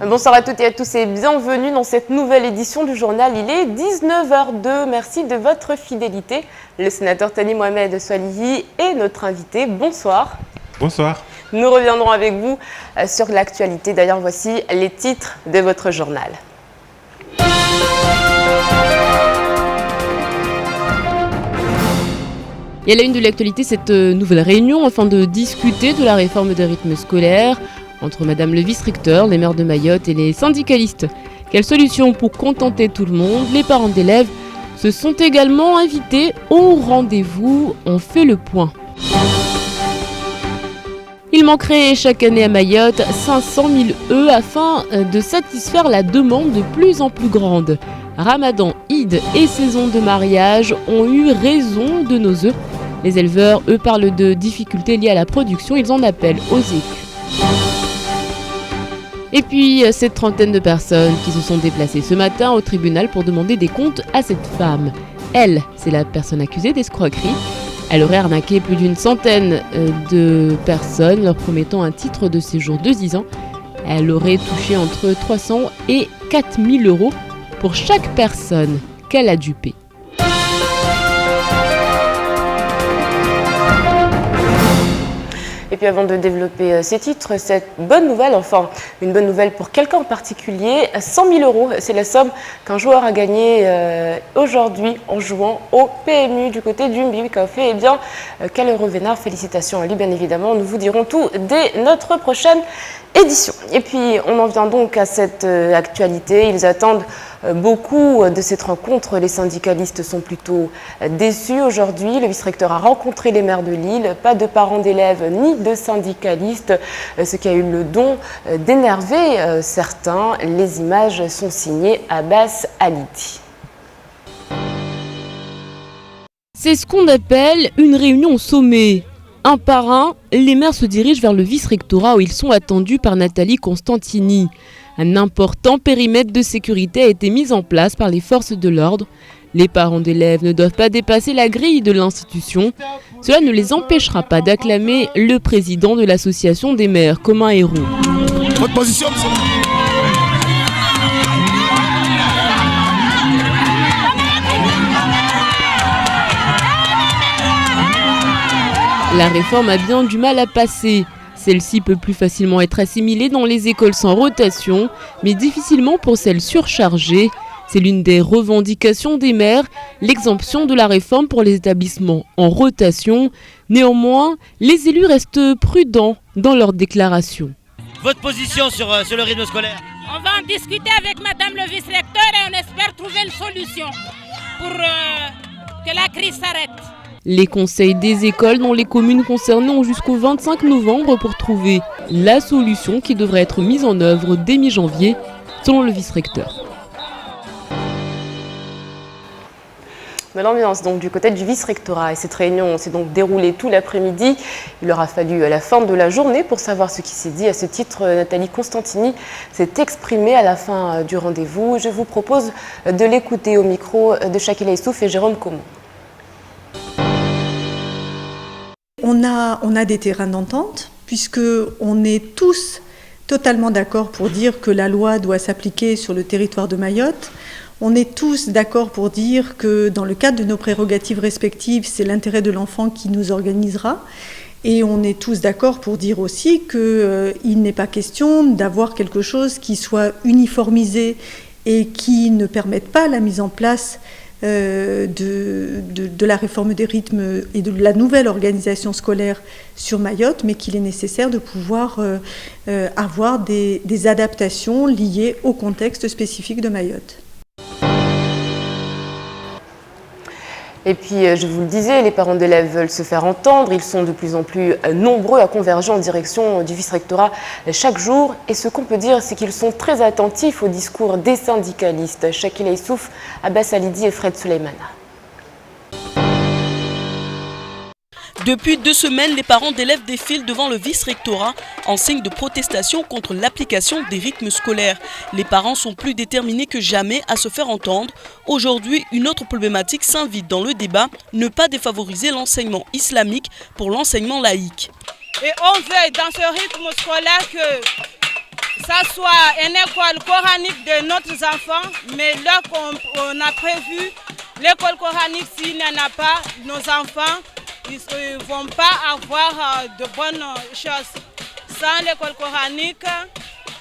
Bonsoir à toutes et à tous et bienvenue dans cette nouvelle édition du journal. Il est 19h02. Merci de votre fidélité. Le sénateur Thani Mohamed Soilihi est notre invité. Bonsoir. Bonsoir. Nous reviendrons avec vous sur l'actualité. D'ailleurs, voici les titres de votre journal. Et à la une de l'actualité, cette nouvelle réunion afin de discuter de la réforme des rythmes scolaires entre Madame le vice-recteur, les maires de Mayotte et les syndicalistes. Quelle solution pour contenter tout le monde? Les parents d'élèves se sont également invités au rendez-vous. On fait le point. Il manquerait chaque année à Mayotte 500 000 œufs afin de satisfaire la demande de plus en plus grande. Ramadan, Eid et saison de mariage ont eu raison de nos œufs. Les éleveurs, eux, parlent de difficultés liées à la production. Ils en appellent aux écus. Et puis, cette trentaine de personnes qui se sont déplacées ce matin au tribunal pour demander des comptes à cette femme. Elle, c'est la personne accusée d'escroquerie. Elle aurait arnaqué plus d'une centaine de personnes, leur promettant un titre de séjour de 10 ans. Elle aurait touché entre 300 et 4 000 euros pour chaque personne qu'elle a dupée. Et puis avant de développer ces titres, cette bonne nouvelle, enfin une bonne nouvelle pour quelqu'un en particulier, 100 000 euros, c'est la somme qu'un joueur a gagnée aujourd'hui en jouant au PMU du côté du Mbiwi Café. Eh bien, quel heureux vénard, félicitations à lui bien évidemment, nous vous dirons tout dès notre prochaine édition. Et puis on en vient donc à cette actualité, ils attendent beaucoup de cette rencontre. Les syndicalistes sont plutôt déçus aujourd'hui. Le vice-recteur a rencontré les maires de Lille, pas de parents d'élèves ni de syndicalistes, ce qui a eu le don d'énerver certains. Les images sont signées Abbas Alidi. C'est ce qu'on appelle une réunion au sommet. Un par un, les maires se dirigent vers le vice-rectorat où ils sont attendus par Nathalie Constantini. Un important périmètre de sécurité a été mis en place par les forces de l'ordre. Les parents d'élèves ne doivent pas dépasser la grille de l'institution. Cela ne les empêchera pas d'acclamer le président de l'association des maires comme un héros. Votre position, monsieur. La réforme a bien du mal à passer. Celle-ci peut plus facilement être assimilée dans les écoles sans rotation, mais difficilement pour celles surchargées. C'est l'une des revendications des maires, l'exemption de la réforme pour les établissements en rotation. Néanmoins, les élus restent prudents dans leurs déclarations. Votre position sur le rythme scolaire? On va en discuter avec Madame le vice-recteur et on espère trouver une solution pour que la crise s'arrête. Les conseils des écoles dans les communes concernées ont jusqu'au 25 novembre pour trouver la solution qui devrait être mise en œuvre dès mi-janvier, selon le vice-recteur. L'ambiance donc du côté du vice-rectorat et cette réunion s'est donc déroulée tout l'après-midi. Il aura fallu à la fin de la journée pour savoir ce qui s'est dit. À ce titre, Nathalie Constantini s'est exprimée à la fin du rendez-vous. Je vous propose de l'écouter au micro de Shakila Issouf et Jérôme Comon. On a des terrains d'entente, puisqu'on est tous totalement d'accord pour dire que la loi doit s'appliquer sur le territoire de Mayotte. On est tous d'accord pour dire que dans le cadre de nos prérogatives respectives, c'est l'intérêt de l'enfant qui nous organisera. Et on est tous d'accord pour dire aussi qu'il n'est pas question d'avoir quelque chose qui soit uniformisé et qui ne permette pas la mise en place de la réforme des rythmes et de la nouvelle organisation scolaire sur Mayotte, mais qu'il est nécessaire de pouvoir avoir des adaptations liées au contexte spécifique de Mayotte. Et puis, je vous le disais, les parents d'élèves veulent se faire entendre. Ils sont de plus en plus nombreux à converger en direction du vice-rectorat chaque jour. Et ce qu'on peut dire, c'est qu'ils sont très attentifs au discours des syndicalistes. Shakila Issouf, Abbas Alidi et Fred Souleymana. Depuis 2 semaines, les parents d'élèves défilent devant le vice-rectorat en signe de protestation contre l'application des rythmes scolaires. Les parents sont plus déterminés que jamais à se faire entendre. Aujourd'hui, une autre problématique s'invite dans le débat, ne pas défavoriser l'enseignement islamique pour l'enseignement laïque. Et on veut dans ce rythme scolaire que ça soit une école coranique de notre enfants, mais là qu'on a prévu l'école coranique, s'il n'y en a pas, nos enfants ils ne vont pas avoir de bonnes choses. Sans l'école coranique,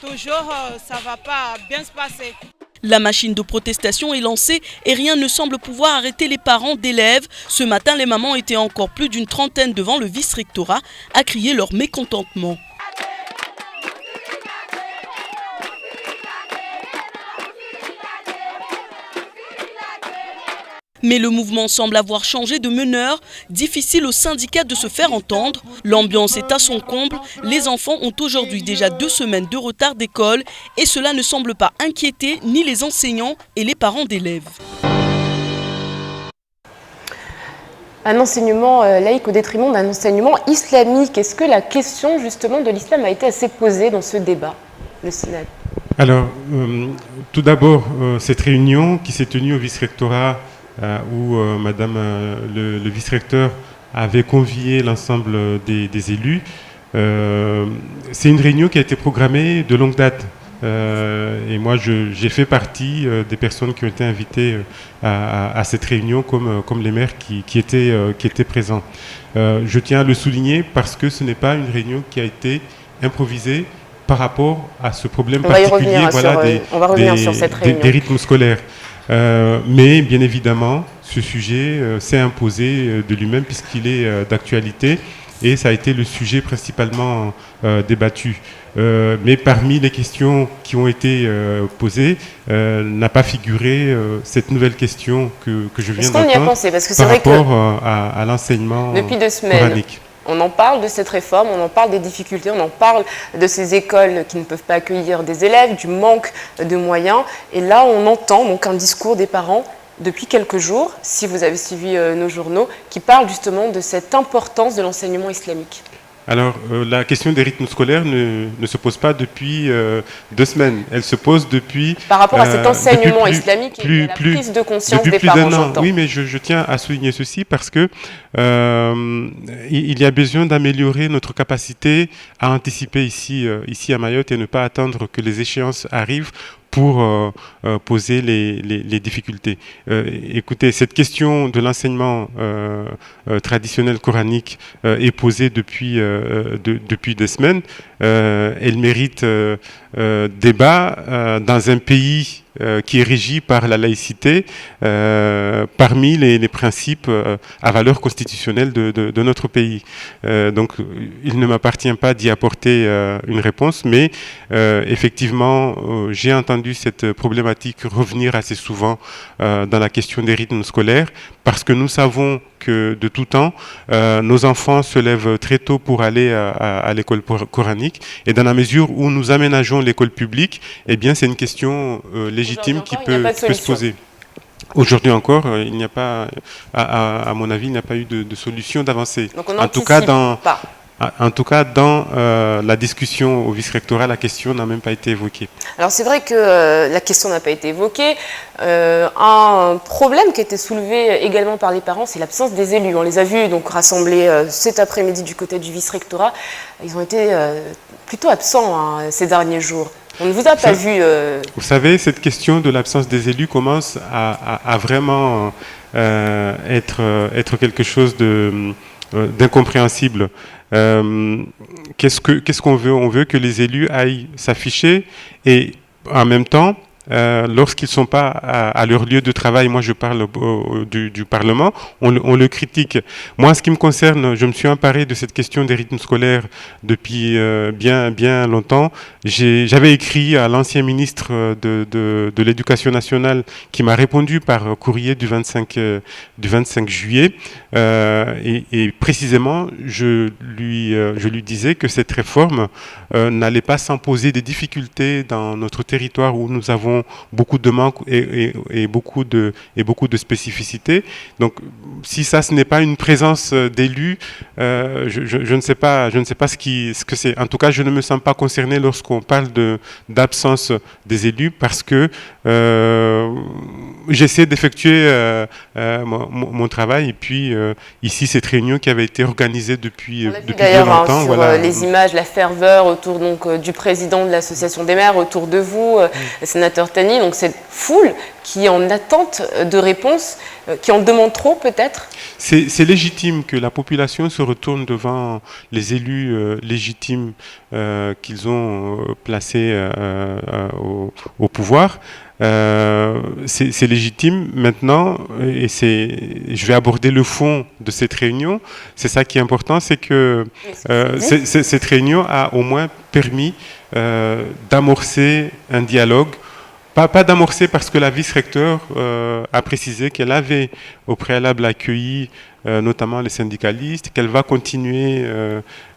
toujours ça ne va pas bien se passer. La machine de protestation est lancée et rien ne semble pouvoir arrêter les parents d'élèves. Ce matin, les mamans étaient encore plus d'une trentaine devant le vice-rectorat à crier leur mécontentement. Mais le mouvement semble avoir changé de meneur. Difficile au syndicat de se faire entendre. L'ambiance est à son comble. Les enfants ont aujourd'hui déjà 2 semaines de retard d'école et cela ne semble pas inquiéter ni les enseignants et les parents d'élèves. Un enseignement laïque au détriment d'un enseignement islamique. Est-ce que la question justement de l'islam a été assez posée dans ce débat, le Sénat? Alors, tout d'abord, cette réunion qui s'est tenue au vice-rectorat où Madame le vice-recteur avait convié l'ensemble des élus. C'est une réunion qui a été programmée de longue date. Et moi, j'ai fait partie des personnes qui ont été invitées à cette réunion, comme les maires qui étaient présents. Je tiens à le souligner parce que ce n'est pas une réunion qui a été improvisée par rapport à ce problème particulier des rythmes scolaires. Mais bien évidemment, ce sujet s'est imposé de lui-même puisqu'il est d'actualité et ça a été le sujet principalement débattu. Mais parmi les questions qui ont été posées, n'a pas figuré cette nouvelle question que je viens d'entendre y a pensé, parce que c'est par vrai rapport à l'enseignement depuis 2 semaines, coranique. On en parle de cette réforme, on en parle des difficultés, on en parle de ces écoles qui ne peuvent pas accueillir des élèves, du manque de moyens. Et là, on entend donc un discours des parents depuis quelques jours, si vous avez suivi nos journaux, qui parle justement de cette importance de l'enseignement islamique. Alors, la question des rythmes scolaires ne se pose pas depuis 2 semaines. Elle se pose depuis... Par rapport à cet enseignement islamique et à la prise de conscience des parents, j'entends. Oui, mais je tiens à souligner ceci parce que il y a besoin d'améliorer notre capacité à anticiper ici à Mayotte et ne pas attendre que les échéances arrivent pour poser les difficultés. Écoutez, cette question de l'enseignement traditionnel coranique est posée depuis 2 semaines. Elle mérite débat dans un pays qui est régi par la laïcité, parmi les principes à valeur constitutionnelle de notre pays. Donc, il ne m'appartient pas d'y apporter une réponse, mais effectivement, j'ai entendu cette problématique revenir assez souvent dans la question des rythmes scolaires, parce que nous savons que de tout temps, nos enfants se lèvent très tôt pour aller à l'école coranique, et dans la mesure où nous aménageons l'école publique, eh bien, c'est une question légitime qui peut se poser. Aujourd'hui encore, il n'y a pas, à mon avis, il n'y a pas eu de solution d'avancée. En tout cas, dans la discussion au vice-rectorat, la question n'a même pas été évoquée. Alors c'est vrai que la question n'a pas été évoquée. Un problème qui a été soulevé également par les parents, c'est l'absence des élus. On les a vus donc rassemblés cet après-midi du côté du vice-rectorat. Ils ont été plutôt absents ces derniers jours. On ne vous a pas vu... Vous savez, cette question de l'absence des élus commence à vraiment être quelque chose d'incompréhensible. Qu'est-ce qu'on veut? On veut que les élus aillent s'afficher et en même temps, lorsqu'ils ne sont pas à leur lieu de travail, moi je parle du Parlement, on le critique. Moi, en ce qui me concerne, je me suis emparé de cette question des rythmes scolaires depuis bien longtemps. J'avais écrit à l'ancien ministre de l'Éducation nationale qui m'a répondu par courrier du 25 juillet et précisément je lui disais que cette réforme n'allait pas s'imposer des difficultés dans notre territoire où nous avons beaucoup de manques et beaucoup de spécificités. Donc, si ça, ce n'est pas une présence d'élus, je ne sais pas ce que c'est. En tout cas, je ne me sens pas concerné lorsqu'on parle d'absence des élus parce que j'essaie d'effectuer mon travail. Et puis ici, cette réunion qui avait été organisée depuis d'ailleurs longtemps. Sur voilà. les images, la ferveur autour donc, du président de l'association des maires, autour de vous, le sénateur Tani. Donc cette foule qui est en attente de réponses, qui en demande trop peut-être. C'est légitime que la population se retourne devant les élus légitimes qu'ils ont placés au pouvoir. C'est légitime maintenant, et je vais aborder le fond de cette réunion. C'est ça qui est important, c'est que cette réunion a au moins permis d'amorcer un dialogue. Pas d'amorcer parce que la vice-recteure a précisé qu'elle avait au préalable accueilli notamment les syndicalistes, qu'elle va continuer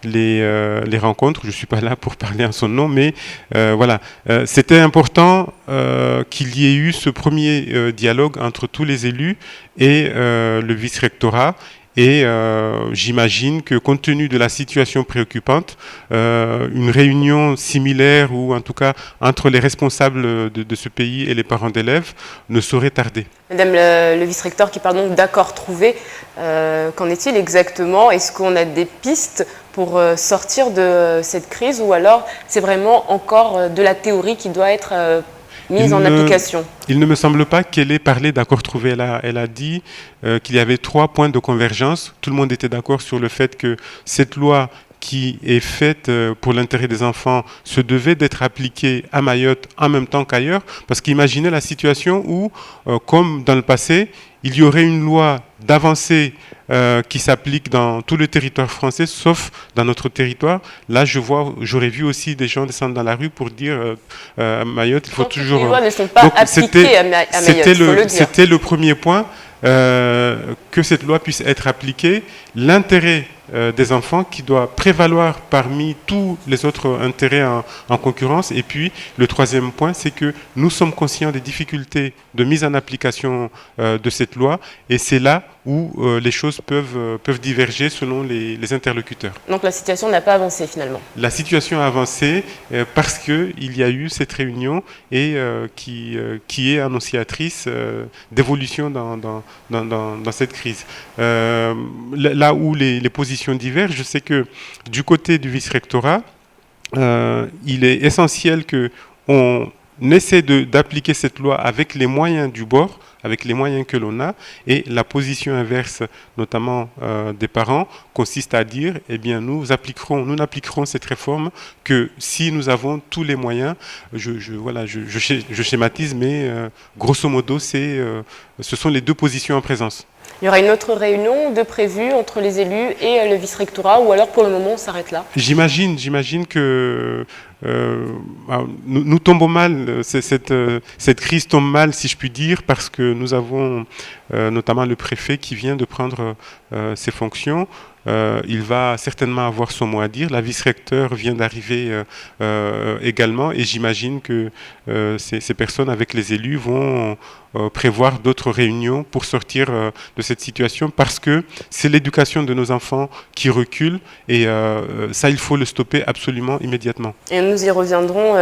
les rencontres. Je ne suis pas là pour parler en son nom, mais voilà. C'était important qu'il y ait eu ce premier dialogue entre tous les élus et le vice-rectorat. Et j'imagine que compte tenu de la situation préoccupante, une réunion similaire ou en tout cas entre les responsables de ce pays et les parents d'élèves ne saurait tarder. Madame le vice-recteur qui parle donc d'accords trouvés, qu'en est-il exactement? Est-ce qu'on a des pistes pour sortir de cette crise ou alors c'est vraiment encore de la théorie qui doit être mise en application? Il ne me semble pas qu'elle ait parlé d'accord trouvé. Elle a dit qu'il y avait 3 points de convergence. Tout le monde était d'accord sur le fait que cette loi qui est faite pour l'intérêt des enfants se devait d'être appliquée à Mayotte en même temps qu'ailleurs. Parce qu'imaginez la situation où, comme dans le passé, il y aurait une loi d'avancée qui s'applique dans tout le territoire français, sauf dans notre territoire. Là, j'aurais vu aussi des gens descendre dans la rue pour dire à Mayotte, il faut toujours... Les lois ne sont pas appliquées à Mayotte, C'était le premier point, que cette loi puisse être appliquée. L'intérêt des enfants qui doit prévaloir parmi tous les autres intérêts en concurrence. Et puis, le troisième point, c'est que nous sommes conscients des difficultés de mise en application de cette loi. Et c'est là où les choses peuvent diverger selon les interlocuteurs. Donc la situation n'a pas avancé finalement? La situation a avancé parce qu'il y a eu cette réunion et qui est annonciatrice d'évolution dans cette crise. Là où les positions divergent, je sais que du côté du vice-rectorat, il est essentiel qu'on essaie d'appliquer cette loi avec les moyens du bord, avec les moyens que l'on a, et la position inverse, notamment des parents, consiste à dire, eh bien, nous n'appliquerons cette réforme que si nous avons tous les moyens. Je schématise, mais grosso modo, ce sont les 2 positions en présence. Il y aura une autre réunion de prévue entre les élus et le vice-rectorat, ou alors pour le moment on s'arrête là? J'imagine que nous tombons mal, cette crise tombe mal si je puis dire, parce que nous avons notamment le préfet qui vient de prendre ses fonctions. Il va certainement avoir son mot à dire. La vice-recteure vient d'arriver également, et j'imagine que ces personnes avec les élus vont prévoir d'autres réunions pour sortir de cette situation, parce que c'est l'éducation de nos enfants qui recule, et ça il faut le stopper absolument immédiatement. Et nous y reviendrons,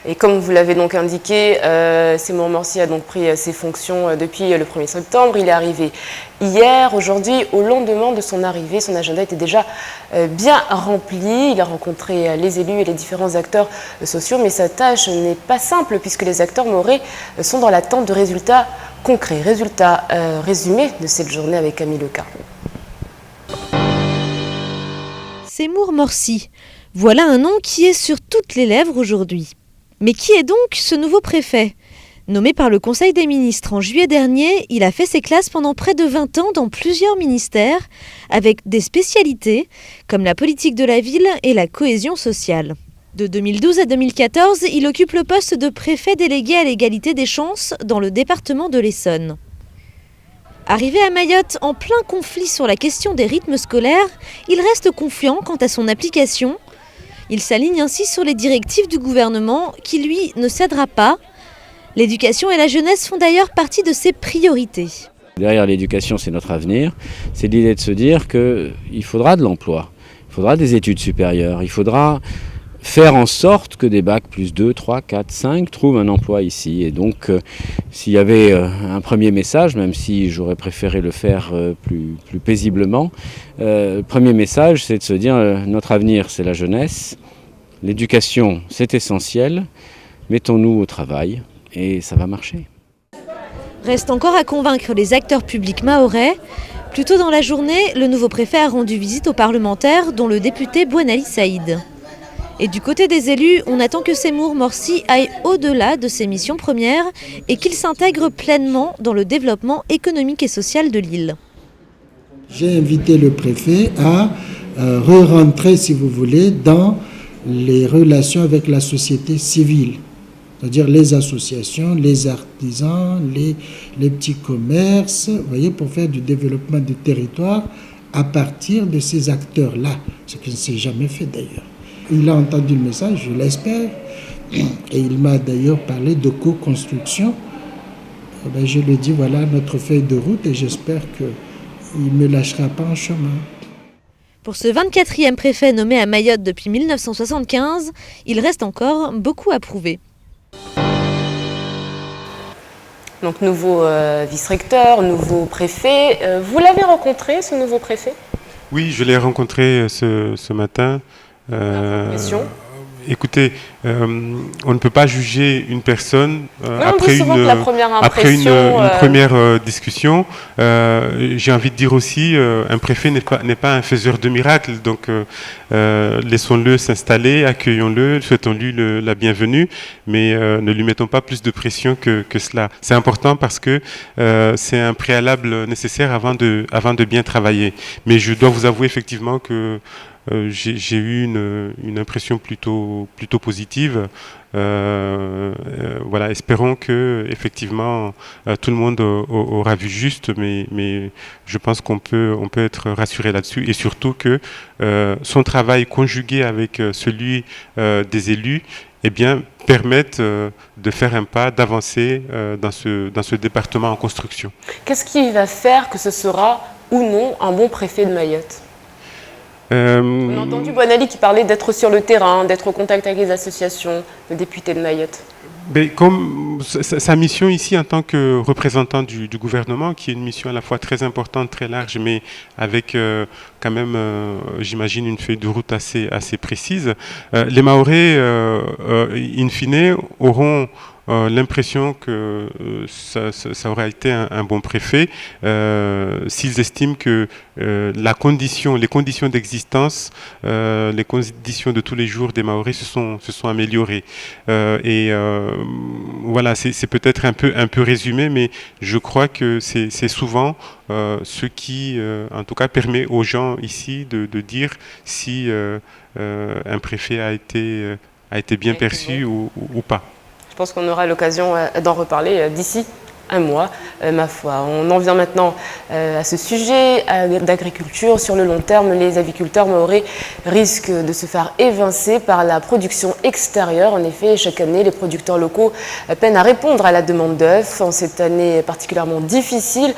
et comme vous l'avez donc indiqué, Seymour Morsi a donc pris ses fonctions depuis le 1er septembre. Il est arrivé hier. Aujourd'hui, au lendemain de son arrivée, son agenda était déjà bien rempli. Il a rencontré les élus et les différents acteurs sociaux, mais sa tâche n'est pas simple puisque les acteurs mahorais sont dans l'attente de résultats concrets. Résultats résumés de cette journée avec Camille Leca. Seymour Morsi, voilà un nom qui est sur toutes les lèvres aujourd'hui. Mais qui est donc ce nouveau préfet ? Nommé par le Conseil des ministres en juillet dernier, il a fait ses classes pendant près de 20 ans dans plusieurs ministères, avec des spécialités comme la politique de la ville et la cohésion sociale. De 2012 à 2014, il occupe le poste de préfet délégué à l'égalité des chances dans le département de l'Essonne. Arrivé à Mayotte en plein conflit sur la question des rythmes scolaires, il reste confiant quant à son application. Il s'aligne ainsi sur les directives du gouvernement qui, lui, ne cédera pas. L'éducation et la jeunesse font d'ailleurs partie de ses priorités. Derrière l'éducation, c'est notre avenir. C'est l'idée de se dire qu'il faudra de l'emploi, il faudra des études supérieures, il faudra faire en sorte que des bacs plus 2, 3, 4, 5 trouvent un emploi ici. Et donc, s'il y avait un premier message, même si j'aurais préféré le faire plus paisiblement, le premier message, c'est de se dire notre avenir, c'est la jeunesse, l'éducation, c'est essentiel, mettons-nous au travail et ça va marcher. Reste encore à convaincre les acteurs publics mahorais. Plus tôt dans la journée, le nouveau préfet a rendu visite aux parlementaires, dont le député Bouanali Saïd. Et du côté des élus, on attend que Seymour Morsi aille au-delà de ses missions premières et qu'il s'intègre pleinement dans le développement économique et social de l'île. J'ai invité le préfet à re-rentrer, si vous voulez, dans les relations avec la société civile. C'est-à-dire les associations, les artisans, les petits commerces, vous voyez, pour faire du développement du territoire à partir de ces acteurs-là, ce qui ne s'est jamais fait d'ailleurs. Il a entendu le message, je l'espère, et il m'a d'ailleurs parlé de co-construction. Je lui ai dit, voilà notre feuille de route et j'espère qu'il ne me lâchera pas en chemin. Pour ce 24e préfet nommé à Mayotte depuis 1975, il reste encore beaucoup à prouver. Donc nouveau vice-recteur, nouveau préfet. Vous l'avez rencontré, ce nouveau préfet ? Oui, je l'ai rencontré ce matin. Écoutez, on ne peut pas juger une personne après une première discussion. J'ai envie de dire aussi, un préfet n'est pas un faiseur de miracles, donc laissons-le s'installer, accueillons-le, souhaitons-lui la bienvenue, mais ne lui mettons pas plus de pression que cela. C'est important parce que c'est un préalable nécessaire avant de bien travailler. Mais je dois vous avouer effectivement que j'ai eu une impression plutôt positive. Voilà, espérons que effectivement tout le monde aura vu juste, mais je pense qu'on peut être rassuré là-dessus, et surtout que son travail conjugué avec celui des élus, eh bien, permettent de faire un pas, d'avancer dans ce département en construction. Qu'est-ce qui va faire que ce sera ou non un bon préfet de Mayotte ? On a entendu Bouanali qui parlait d'être sur le terrain, d'être au contact avec les associations, le député de Mayotte. Mais comme sa mission ici en tant que représentant du gouvernement, qui est une mission à la fois très importante, très large, mais avec quand même, j'imagine, une feuille de route assez précise, les Mahorais, in fine, auront l'impression que ça aurait été un bon préfet s'ils estiment que les conditions d'existence, les conditions de tous les jours des Mahorais se sont améliorées. Voilà, c'est peut-être un peu résumé, mais je crois que c'est souvent ce qui, en tout cas, permet aux gens ici de dire si un préfet a été bien perçu ou pas. Je pense qu'on aura l'occasion d'en reparler d'ici un mois, ma foi. On en vient maintenant à ce sujet d'agriculture. Sur le long terme, les aviculteurs mahorais risquent de se faire évincer par la production extérieure. En effet, chaque année, les producteurs locaux peinent à répondre à la demande d'œufs. En cette année particulièrement difficile,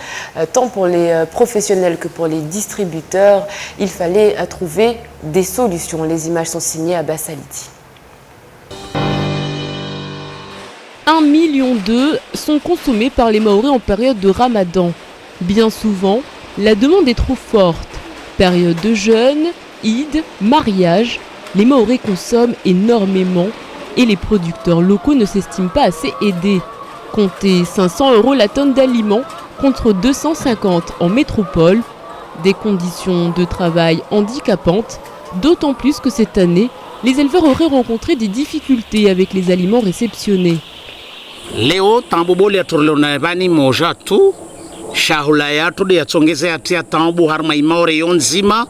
tant pour les professionnels que pour les distributeurs, il fallait trouver des solutions. Les images sont signées à Bassaliti. 1,2 million d'œufs sont consommés par les Mahorais en période de Ramadan. Bien souvent, la demande est trop forte. Période de jeûne, Eid, mariage, les Mahorais consomment énormément et les producteurs locaux ne s'estiment pas assez aidés. Comptez 500 € la tonne d'aliments contre 250 en métropole. Des conditions de travail handicapantes, d'autant plus que cette année, les éleveurs auraient rencontré des difficultés avec les aliments réceptionnés. Leo tambo ya turlona vani moja tu shahula ya tu de yatsongezea tia tambo harma imaore yonzima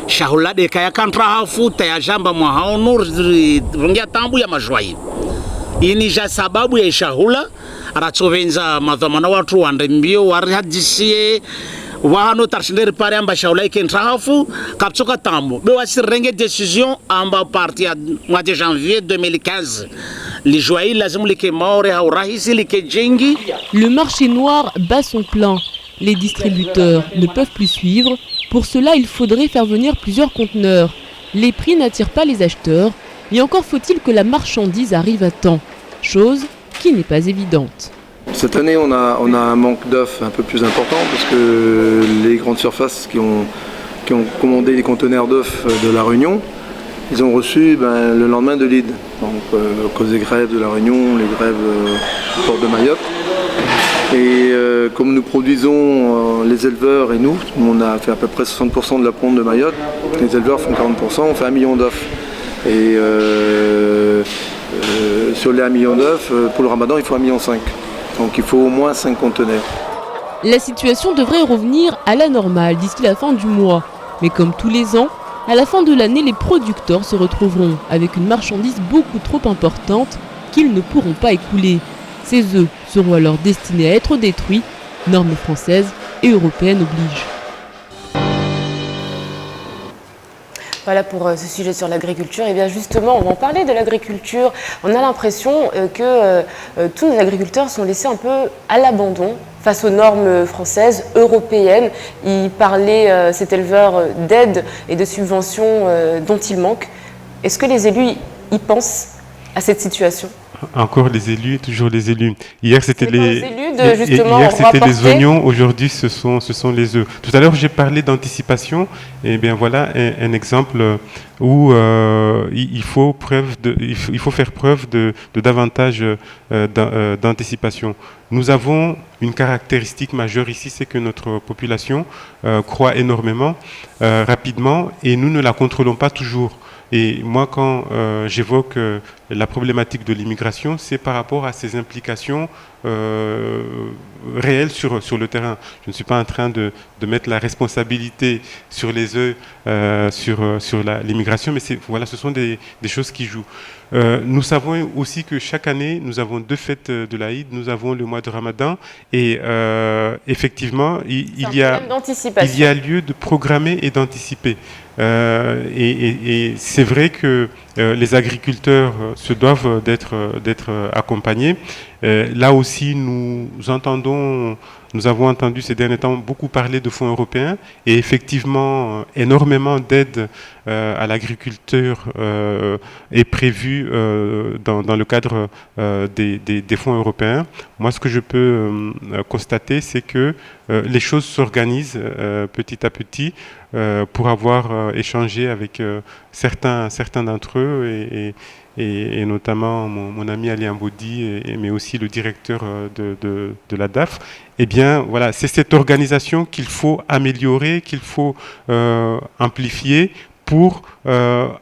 shahula de kaya kantra hafuta ya jamba mwa haonu rungia tambo ya majwai ini ja sababu ya shahula aratsovenza madhamana watu wande mbio warihadisie wahano tarshindere pare amba shahula ikentra hafu kapsoka tambo be wasirenge décision amba partir à mois de janvier 2015. Le marché noir bat son plein. Les distributeurs ne peuvent plus suivre. Pour cela, il faudrait faire venir plusieurs conteneurs. Les prix n'attirent pas les acheteurs Mais encore faut-il que la marchandise arrive à temps, chose qui n'est pas évidente. Cette année, on a un manque d'œufs un peu plus important parce que les grandes surfaces qui ont commandé des conteneurs d'œufs de La Réunion, ils ont reçu le lendemain de l'Eid. Donc, à cause des grèves de La Réunion, les grèves au port de Mayotte. Et comme nous produisons les éleveurs et nous, on a fait à peu près 60% de la ponte de Mayotte, les éleveurs font 40%, on fait 1 million d'œufs. Et sur les 1 million d'œufs, pour le ramadan, il faut 1,5 million. Donc il faut au moins 5 conteneurs. La situation devrait revenir à la normale d'ici la fin du mois. Mais comme tous les ans, à la fin de l'année, les producteurs se retrouveront avec une marchandise beaucoup trop importante qu'ils ne pourront pas écouler. Ces œufs seront alors destinés à être détruits. Normes françaises et européennes obligent. Voilà pour ce sujet sur l'agriculture. Et bien justement, on va en parler de l'agriculture. On a l'impression que tous nos agriculteurs sont laissés un peu à l'abandon face aux normes françaises, européennes. Il parlait, cet éleveur, d'aides et de subventions dont il manque. Est-ce que les élus y pensent à cette situation ? Encore les élus, toujours les élus. Hier c'était les oignons, aujourd'hui ce sont les œufs. Tout à l'heure j'ai parlé d'anticipation, et bien voilà un exemple où il faut faire preuve de davantage d'anticipation. Nous avons une caractéristique majeure ici, c'est que notre population croît énormément, rapidement, et nous ne la contrôlons pas toujours. Et moi, quand j'évoque la problématique de l'immigration, c'est par rapport à ses implications réelles sur le terrain. Je ne suis pas en train de mettre la responsabilité sur les œufs, sur l'immigration, mais voilà, ce sont des choses qui jouent. Nous savons aussi que chaque année, nous avons 2 fêtes de l'Aïd, nous avons le mois de Ramadan, et effectivement, il y a lieu de programmer et d'anticiper. Et c'est vrai que les agriculteurs se doivent d'être accompagnés. Là aussi, nous avons entendu ces derniers temps beaucoup parler de fonds européens, et effectivement, énormément d'aide à l'agriculture est prévue dans le cadre des fonds européens. Moi, ce que je peux constater, c'est que les choses s'organisent petit à petit pour avoir échangé avec certains d'entre eux, et notamment mon ami Ali Amboudi, mais aussi le directeur de la DAF. Eh bien, voilà, c'est cette organisation qu'il faut améliorer, qu'il faut amplifier pour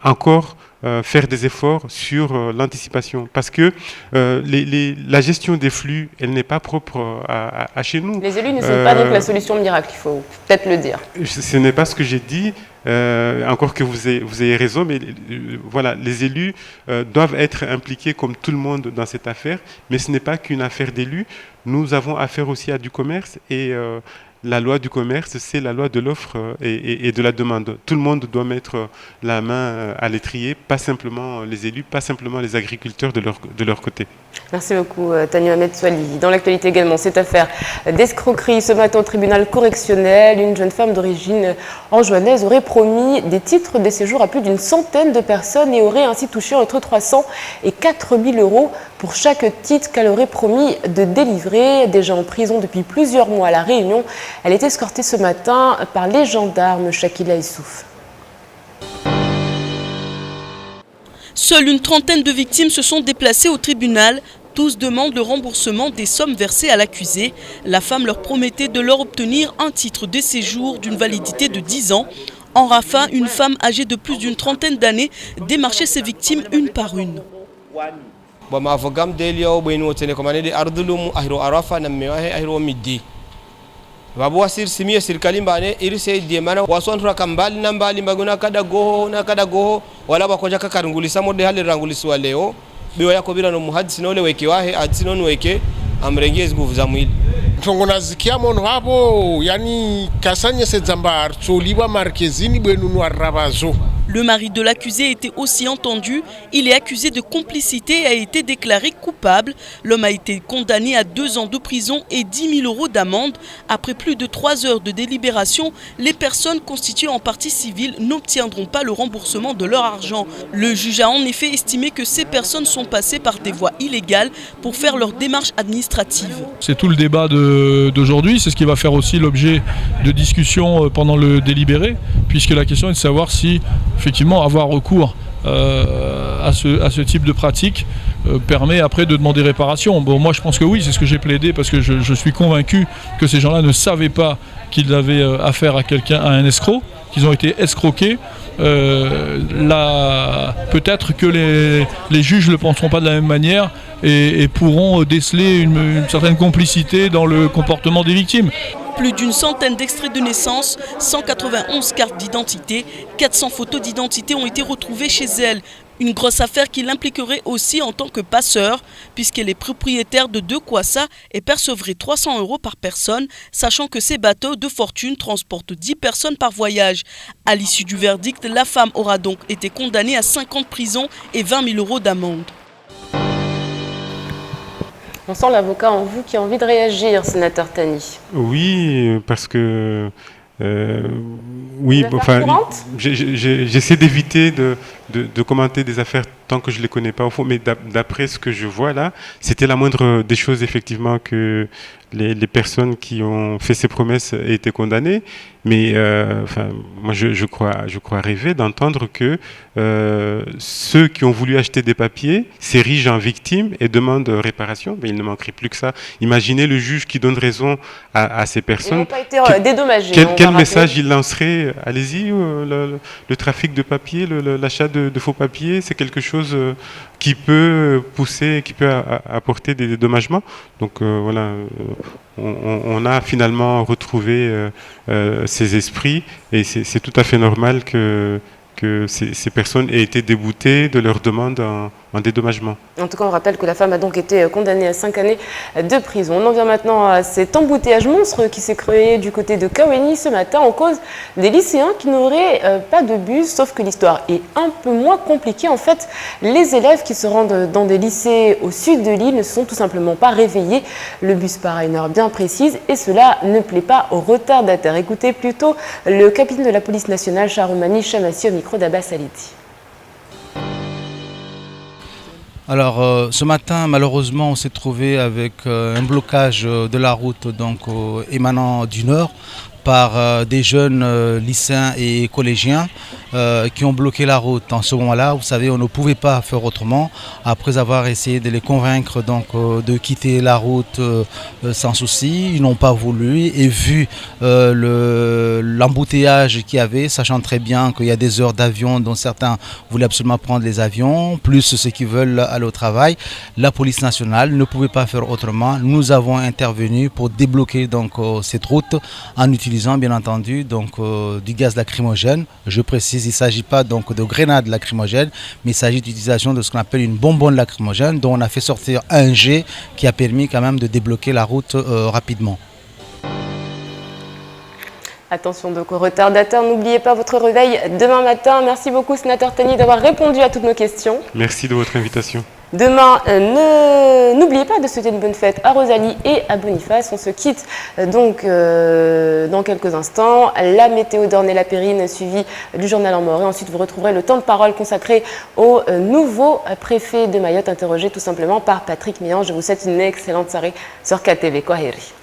encore faire des efforts sur l'anticipation. Parce que la gestion des flux, elle n'est pas propre à chez nous. Les élus ne sont pas donc la solution miracle, il faut peut-être le dire. Ce n'est pas ce que j'ai dit, encore que vous ayez raison, mais voilà, les élus doivent être impliqués comme tout le monde dans cette affaire, mais ce n'est pas qu'une affaire d'élus. Nous avons affaire aussi à du commerce, et la loi du commerce, c'est la loi de l'offre et de la demande. Tout le monde doit mettre la main à l'étrier, pas simplement les élus, pas simplement les agriculteurs de leur côté. Merci beaucoup Tania Ahmed Souali. Dans l'actualité également, cette affaire d'escroquerie ce matin au tribunal correctionnel, une jeune femme d'origine anjouanaise aurait promis des titres de séjour à plus d'une centaine de personnes et aurait ainsi touché entre 300 et 4 000 euros pour chaque titre qu'elle aurait promis de délivrer. Déjà en prison depuis plusieurs mois à La Réunion, elle est escortée ce matin par les gendarmes. Shakila Issouf. Seule une trentaine de victimes se sont déplacées au tribunal. Tous demandent le remboursement des sommes versées à l'accusé. La femme leur promettait de leur obtenir un titre de séjour d'une validité de 10 ans. En Rafa, une femme âgée de plus d'une trentaine d'années démarchait ses victimes une par une. babu wasir simia sirkali mbane irise diemana wasontra kambali nambali mbaguna kada goho wala bakoja kakarungulisa mode hali ranguliswa leo biwa yako bila no muhadisi nole weke wahe hadisi non weke amrengie ziguvu za mwili tongona zikia mono hapo yani kasanye sezambar choliwa markezini bwenunu arabazo Le mari de l'accusé était aussi entendu. Il est accusé de complicité et a été déclaré coupable. L'homme a été condamné à 2 ans de prison et 10 000 € d'amende. Après plus de 3 heures de délibération, les personnes constituées en partie civile n'obtiendront pas le remboursement de leur argent. Le juge a en effet estimé que ces personnes sont passées par des voies illégales pour faire leur démarche administrative. C'est tout le débat d'aujourd'hui, c'est ce qui va faire aussi l'objet de discussions pendant le délibéré, puisque la question est de savoir si effectivement avoir recours à ce type de pratique permet après de demander réparation. Bon, moi je pense que oui, c'est ce que j'ai plaidé, parce que je suis convaincu que ces gens-là ne savaient pas qu'ils avaient affaire à un escroc, qu'ils ont été escroqués. Peut-être que les juges ne le penseront pas de la même manière et pourront déceler une certaine complicité dans le comportement des victimes. Plus d'une centaine d'extraits de naissance, 191 cartes d'identité, 400 photos d'identité ont été retrouvées chez elle. Une grosse affaire qui l'impliquerait aussi en tant que passeur, puisqu'elle est propriétaire de 2 Kwassa et percevrait 300 € par personne, sachant que ces bateaux de fortune transportent 10 personnes par voyage. À l'issue du verdict, la femme aura donc été condamnée à 5 ans de prison et 20 000 € d'amende. On sent l'avocat en vous qui a envie de réagir, sénateur Tani. Oui, parce que... oui, enfin, j'essaie d'éviter de commenter des affaires tant que je ne les connais pas au fond, mais d'après ce que je vois là, c'était la moindre des choses effectivement que les personnes qui ont fait ces promesses aient été condamnées. Mais enfin, moi je crois rêver d'entendre que ceux qui ont voulu acheter des papiers s'érigent en victimes et demandent réparation. Mais il ne manquerait plus que ça. Imaginez le juge qui donne raison à ces personnes. Ils n'ont pas été dédommagés. Quel message il lancerait? Allez-y, le trafic de papier, l'achat de faux papiers, c'est quelque chose qui peut pousser, qui peut apporter des dédommagements. Donc voilà, on a finalement retrouvé ces esprits et c'est tout à fait normal que ces personnes aient été déboutées de leur demande en dédommagement. En tout cas, on rappelle que la femme a donc été condamnée à 5 années de prison. On en vient maintenant à cet embouteillage monstre qui s'est créé du côté de Kaweni ce matin en cause des lycéens qui n'auraient pas de bus, sauf que l'histoire est un peu moins compliquée. En fait, les élèves qui se rendent dans des lycées au sud de l'île ne se sont tout simplement pas réveillés. Le bus part à une heure bien précise et cela ne plaît pas aux retardataires. Écoutez plutôt le capitaine de la police nationale, Charoumani Chamassi, au micro d'Abbas Alidi. Alors ce matin, malheureusement, on s'est trouvé avec un blocage de la route donc, émanant du nord par des jeunes lycéens et collégiens qui ont bloqué la route. En ce moment-là, vous savez, on ne pouvait pas faire autrement. Après avoir essayé de les convaincre donc, de quitter la route sans souci, ils n'ont pas voulu. Et vu l'embouteillage qu'il y avait, sachant très bien qu'il y a des heures d'avion dont certains voulaient absolument prendre les avions, plus ceux qui veulent aller au travail, la police nationale ne pouvait pas faire autrement. Nous avons intervenu pour débloquer donc, cette route en utilisant bien entendu donc, du gaz lacrymogène. Je précise, il ne s'agit pas donc de grenades lacrymogènes, mais il s'agit d'utilisation de ce qu'on appelle une bonbonne lacrymogène dont on a fait sortir un jet qui a permis quand même de débloquer la route rapidement. Attention donc aux retardataires, n'oubliez pas votre réveil demain matin. Merci beaucoup sénateur Tani d'avoir répondu à toutes nos questions. Merci de votre invitation. Demain, n'oubliez pas de souhaiter une bonne fête à Rosalie et à Boniface. On se quitte donc dans quelques instants. La météo d'Ornella Périne suivie du journal en Maoré. Ensuite, vous retrouverez le temps de parole consacré au nouveau préfet de Mayotte, interrogé tout simplement par Patrick Mian. Je vous souhaite une excellente soirée sur KTV Kwaheri.